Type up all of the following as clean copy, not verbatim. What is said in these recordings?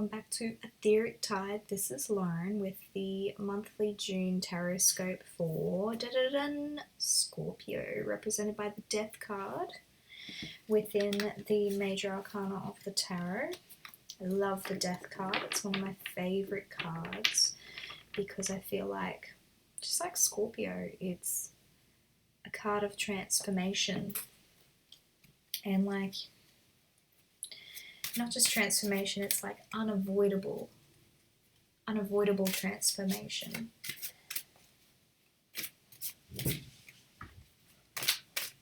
welcome back to Etheric Tide. This is Lauren with the monthly June Tarotscope for Scorpio, represented by the Death card within the major arcana of the tarot. I love the Death card. It's one of my favorite cards because I feel like, just like Scorpio, it's a card of transformation and like not just transformation, it's like unavoidable transformation.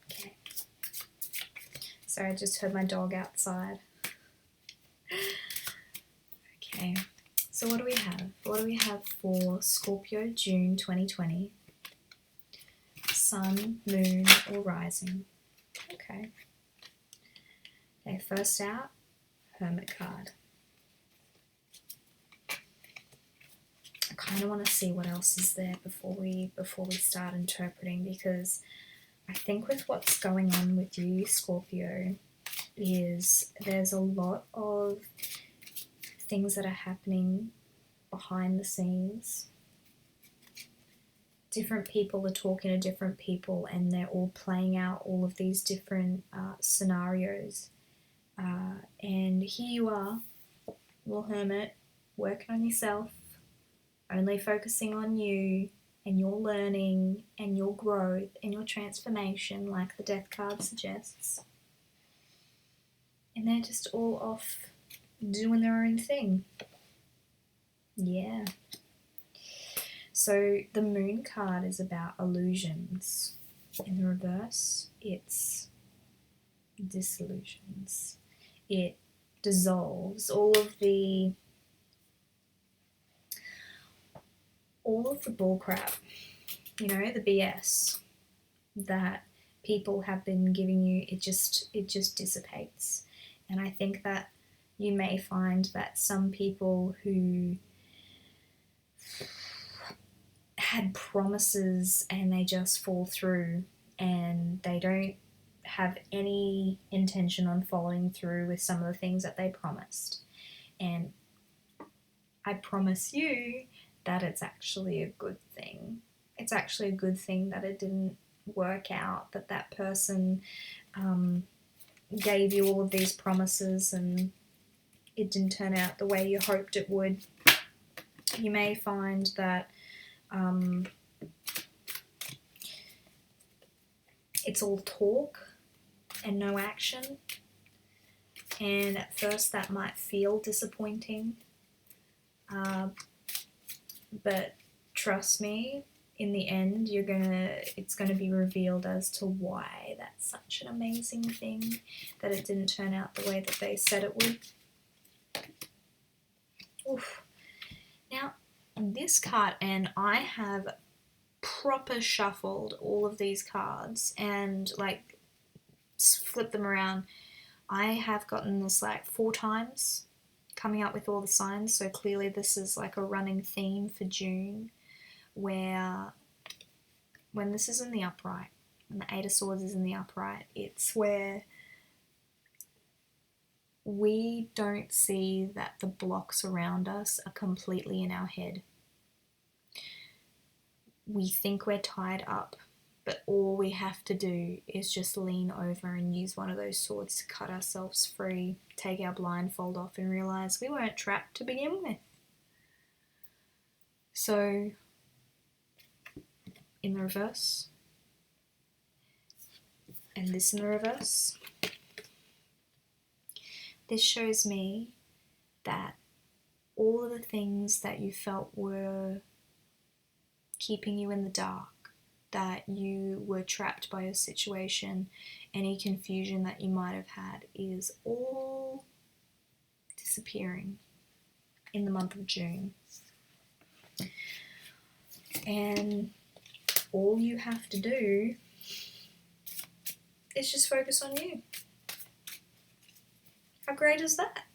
Okay. Sorry, I just heard my dog outside. Okay, so what do we have? What do we have for Scorpio, June 2020? Sun, moon, or rising? Okay. Okay, first out, Hermit card. I kind of want to see what else is there before we start interpreting, because I think with what's going on with you, Scorpio, is there's a lot of things that are happening behind the scenes. Different people are talking to different people and they're all playing out all of these different scenarios. And here you are, little hermit, working on yourself, only focusing on you and your learning and your growth and your transformation, like the Death card suggests. And they're just all off doing their own thing. Yeah. So the Moon card is about illusions. In the reverse, it's disillusions. It dissolves all of the bullcrap, the BS that people have been giving you. It just dissipates. And I think that you may find that some people who had promises and they just fall through and they don't have any intention on following through with some of the things that they promised. And I promise you that it's actually a good thing. It's actually a good thing that it didn't work out, that that person gave you all of these promises and it didn't turn out the way you hoped it would. You may find that it's all talk and no action, and at first that might feel disappointing, but trust me, in the end it's gonna be revealed as to why that's such an amazing thing, that it didn't turn out the way that they said it would. Oof. Now this card, and I have proper shuffled all of these cards and like flip them around. I have gotten this like 4 times, coming up with all the signs, so clearly this is like a running theme for June, where when this is in the upright and the 8 of Swords is in the upright, it's where we don't see that the blocks around us are completely in our head. We think we're tied up, but all we have to do is just lean over and use one of those swords to cut ourselves free, take our blindfold off and realize we weren't trapped to begin with. So, in the reverse, and this in the reverse, this shows me that all of the things that you felt were keeping you in the dark, that you were trapped by a situation, any confusion that you might have had, is all disappearing in the month of June. And all you have to do is just focus on you. How great is that?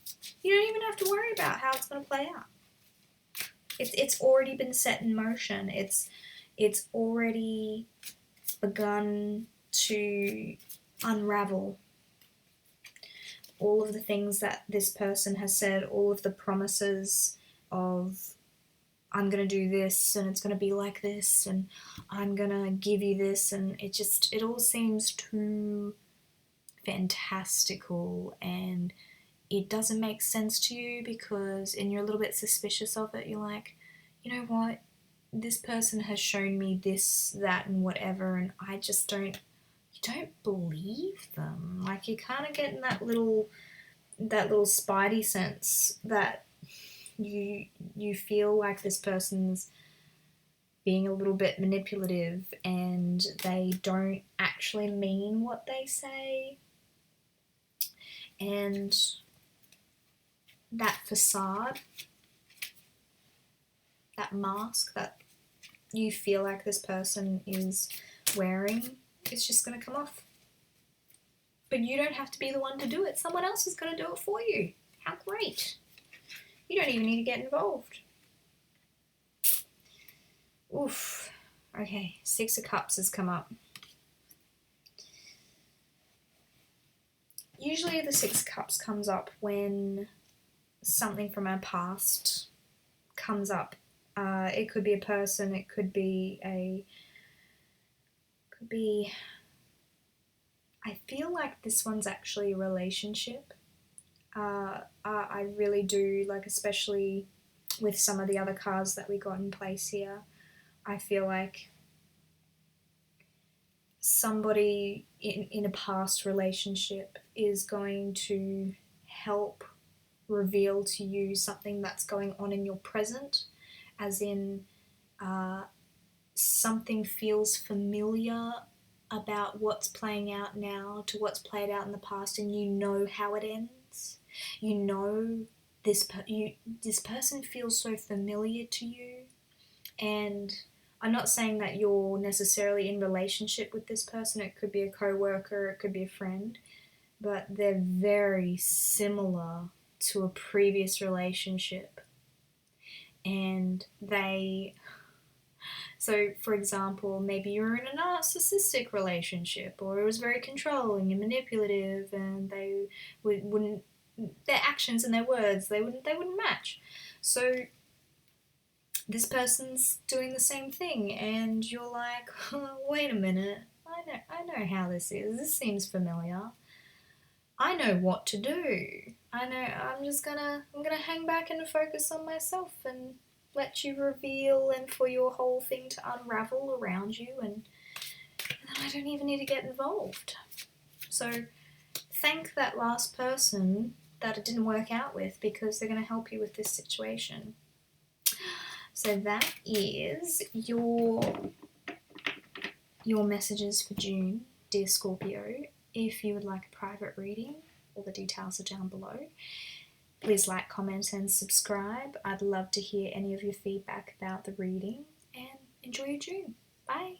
You don't even have to worry about how it's going to play out. It's already been set in motion. It's already begun to unravel. all of the things that this person has said, all of the promises of, I'm going to do this and it's going to be like this and I'm going to give you this, and it all seems too fantastical, and it doesn't make sense to you and you're a little bit suspicious of it. You're like, you know what? This person has shown me this, that, and whatever, and I just don't, you don't believe them. Like, you're kind of getting that little spidey sense that you feel like this person's being a little bit manipulative and they don't actually mean what they say. And that facade, that mask that you feel like this person is wearing, is just going to come off. But you don't have to be the one to do it. Someone else is going to do it for you. How great. You don't even need to get involved. Oof. Okay, 6 of Cups has come up. Usually the 6 of Cups comes up when something from our past comes up. It could be a person, it could be I feel like this one's actually a relationship. I really do, like, especially with some of the other cards that we got in place here. I feel like somebody in a past relationship is going to help reveal to you something that's going on in your present, as in something feels familiar about what's playing out now to what's played out in the past, and you know how it ends. You know this person feels so familiar to you, and I'm not saying that you're necessarily in relationship with this person. It could be a co-worker, it could be a friend, but they're very similar to a previous relationship. And so for example, maybe you're in a narcissistic relationship, or it was very controlling and manipulative, and they wouldn't, their actions and their words, they wouldn't match. So this person's doing the same thing, and you're like, oh, wait a minute, I know how this is. This seems familiar. I know what to do. I know I'm gonna hang back and focus on myself and let you reveal, and for your whole thing to unravel around you, and then I don't even need to get involved. So thank that last person that it didn't work out with, because they're going to help you with this situation. So that is your messages for June, dear Scorpio. If you would like a private reading, all the details are down below. Please like, comment, and subscribe. I'd love to hear any of your feedback about the reading, and enjoy your June. Bye.